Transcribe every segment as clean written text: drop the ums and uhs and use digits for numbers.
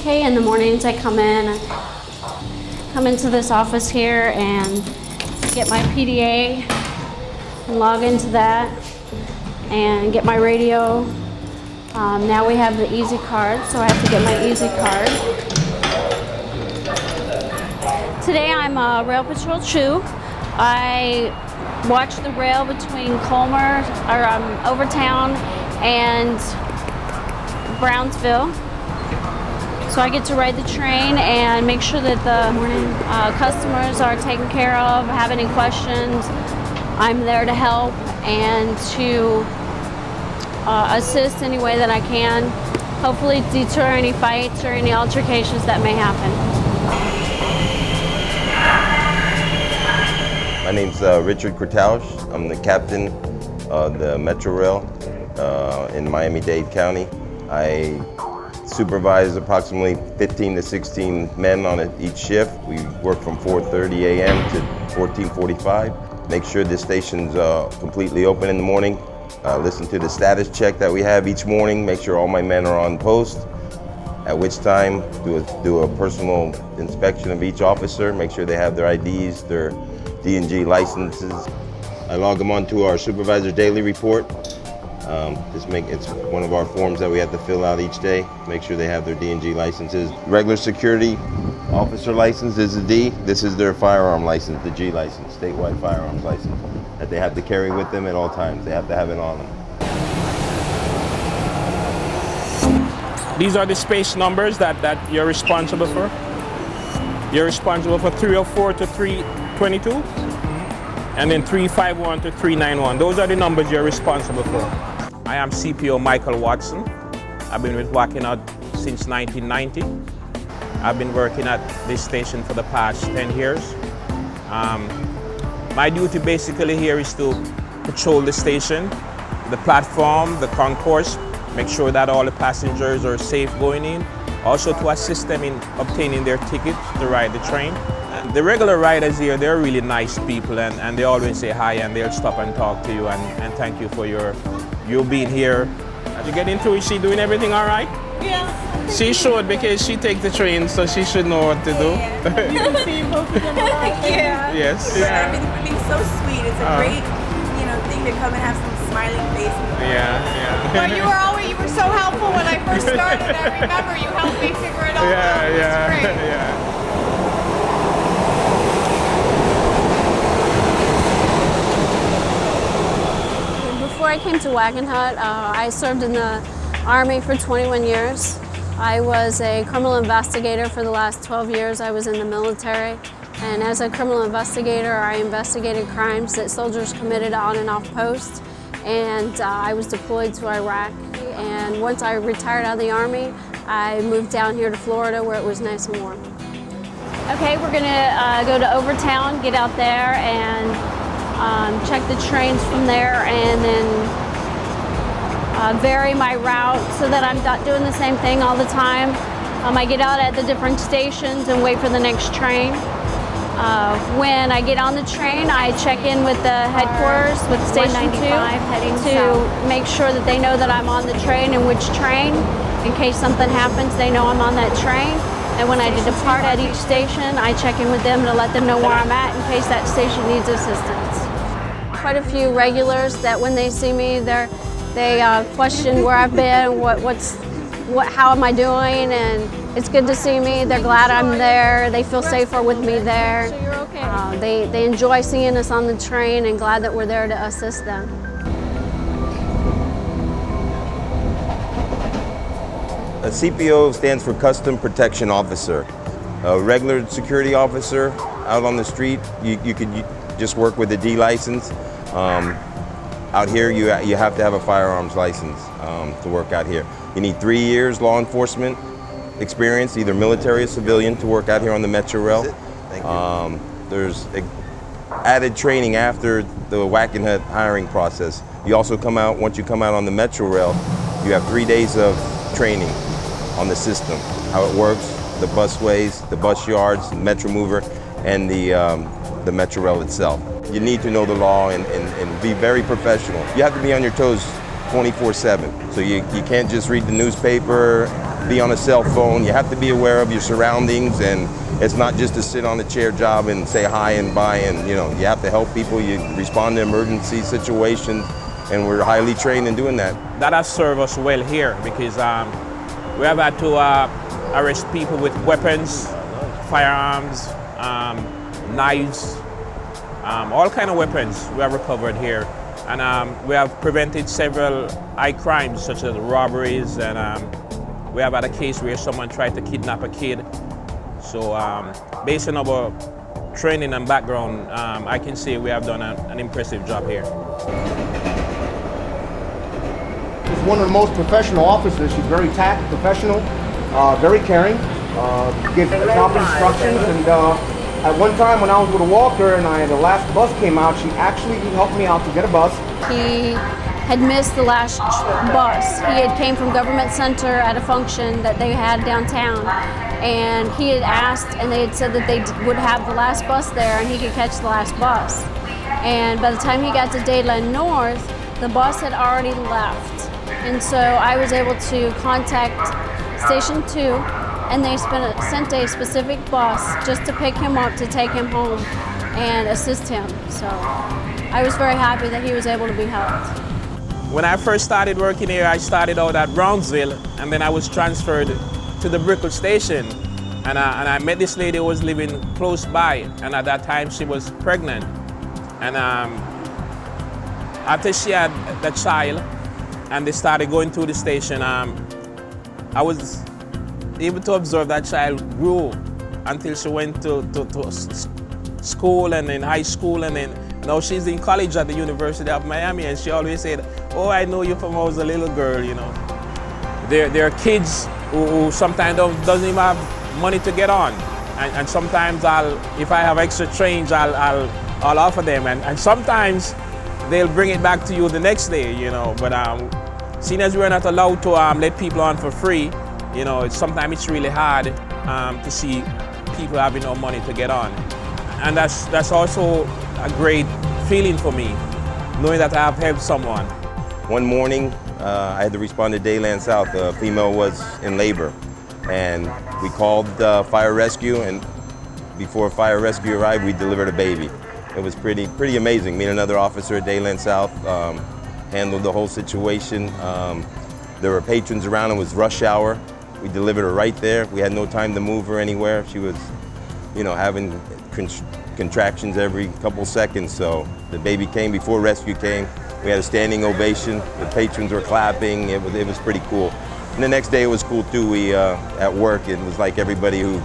Okay, in the mornings I come into this office here and get my PDA and log into that and get my radio. Now we have the Easy Card, so I have to get my Easy Card. Today I'm a Rail Patrol 2. I watch the rail between Overtown and Brownsville. So I get to ride the train and make sure that the customers are taken care of. Have any questions, I'm there to help and to assist any way that I can. Hopefully deter any fights or any altercations that may happen. My name's Richard Kurtausch. I'm the captain of the Metrorail in Miami-Dade County. I supervise approximately 15 to 16 men on each shift. We work from 4:30 a.m. to 14:45. Make sure the station's completely open in the morning. Listen to the status check that we have each morning. Make sure all my men are on post. At which time, do a personal inspection of each officer. Make sure they have their IDs, their D&G licenses. I log them onto our supervisor daily report. It's one of our forms that we have to fill out each day. Make sure they have their D&G licenses. Regular security officer license is a D. This is their firearm license, the G license, statewide firearms license, that they have to carry with them at all times. They have to have it on them. These are the space numbers that you're responsible for. You're responsible for 304 to 322, and then 351 to 391. Those are the numbers you're responsible for. I am CPO Michael Watson. I've been with Wackenhut since 1990. I've been working at this station for the past 10 years. My duty basically here is to patrol the station, the platform, the concourse, make sure that all the passengers are safe going in, also to assist them in obtaining their tickets to ride the train. The regular riders here, they're really nice people, and they always say hi and they'll stop and talk to you and thank you for you being here. As you get into it, she doing everything all right? Yeah. She should, because she takes the train, so she should know what to do. You can see both of them a lot. Yeah. Yes. But everything for being so sweet. It's a great, thing to come and have some smiling faces. Yeah. But you were so helpful when I first started. I remember you helped me figure it all out. It was great. Yeah. Before I came to Wackenhut, I served in the Army for 21 years. I was a criminal investigator for the last 12 years. I was in the military. And as a criminal investigator, I investigated crimes that soldiers committed on and off post. And I was deployed to Iraq. And once I retired out of the Army, I moved down here to Florida where it was nice and warm. Okay, we're gonna go to Overtown, get out there and check the trains from there, and then vary my route so that I'm not doing the same thing all the time. I get out at the different stations and wait for the next train. When I get on the train, I check in with the headquarters, with Station 2, to make sure that they know that I'm on the train and which train. In case something happens, they know I'm on that train. And when I depart at each station, I check in with them to let them know where I'm at in case that station needs assistance. Quite a few regulars that when they see me, they question where I've been, how am I doing, and it's good to see me. They're glad I'm there. They feel safer with me there. They enjoy seeing us on the train and glad that we're there to assist them. A CPO stands for Custom Protection Officer. A regular security officer out on the street, you could just work with a D license. Out here, you have to have a firearms license to work out here. You need 3 years law enforcement experience, either military or civilian, to work out here on the Metrorail. Thank you. There's added training after the Wackenhut hiring process. You also once you come out on the Metrorail, you have 3 days of training on the system, how it works, the busways, the bus yards, the Metro Mover, and the Metrorail itself. You need to know the law and be very professional. You have to be on your toes 24/7. So you can't just read the newspaper be on a cell phone. You have to be aware of your surroundings, and it's not just a sit on the chair job and say hi and bye. And you have to help people. You respond to emergency situations, and we're highly trained in doing that. That has served us well here because we have had to arrest people with weapons, firearms, knives, all kind of weapons we have recovered here. And we have prevented several high crimes such as robberies, and we have had a case where someone tried to kidnap a kid. So based on our training and background, I can say we have done an impressive job here. She's one of the most professional officers. She's very professional, very caring, gives proper instructions, and at one time when I was with a walker and the last bus came out, she actually helped me out to get a bus. He had missed the last bus. He had came from Government Center at a function that they had downtown, and he had asked, and they had said that they would have the last bus there and he could catch the last bus. And by the time he got to Dade North, the bus had already left. And so I was able to contact Station 2, and they sent a specific bus just to pick him up to take him home and assist him. So I was very happy that he was able to be helped. When I first started working here, I started out at Brownsville, and then I was transferred to the Brickell station. And I met this lady who was living close by, and at that time she was pregnant. And after she had the child, and they started going through the station, I was able to observe that child grow until she went to school and in high school, and then now she's in college at the University of Miami, and she always said, "Oh, I know you from when I was a little girl." There are kids who sometimes doesn't even have money to get on, and sometimes if I have extra change, I'll offer them, and sometimes they'll bring it back to you the next day, But seeing as we're not allowed to let people on for free, sometimes it's really hard to see people having no money to get on. And that's also a great feeling for me, knowing that I have helped someone. One morning, I had to respond to Dade South. A female was in labor, and we called fire rescue, and before fire rescue arrived, we delivered a baby. It was pretty amazing. Me and another officer at Dade South handled the whole situation. There were patrons around. It was rush hour. We delivered her right there. We had no time to move her anywhere. She was, having contractions every couple seconds. So the baby came before rescue came. We had a standing ovation. The patrons were clapping. It was pretty cool. And the next day it was cool too. We at work, it was like everybody who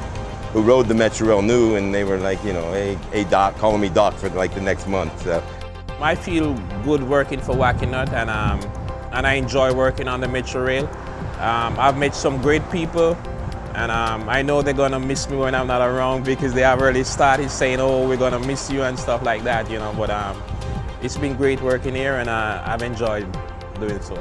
rode the Metrorail knew, and they were like, hey Doc, calling me Doc for like the next month. So. I feel good working for Wacky Nut, and I enjoy working on the Metrorail. I've met some great people, and I know they're gonna miss me when I'm not around, because they have already started saying, "Oh, we're gonna miss you" and stuff like that, But it's been great working here, and I've enjoyed doing so.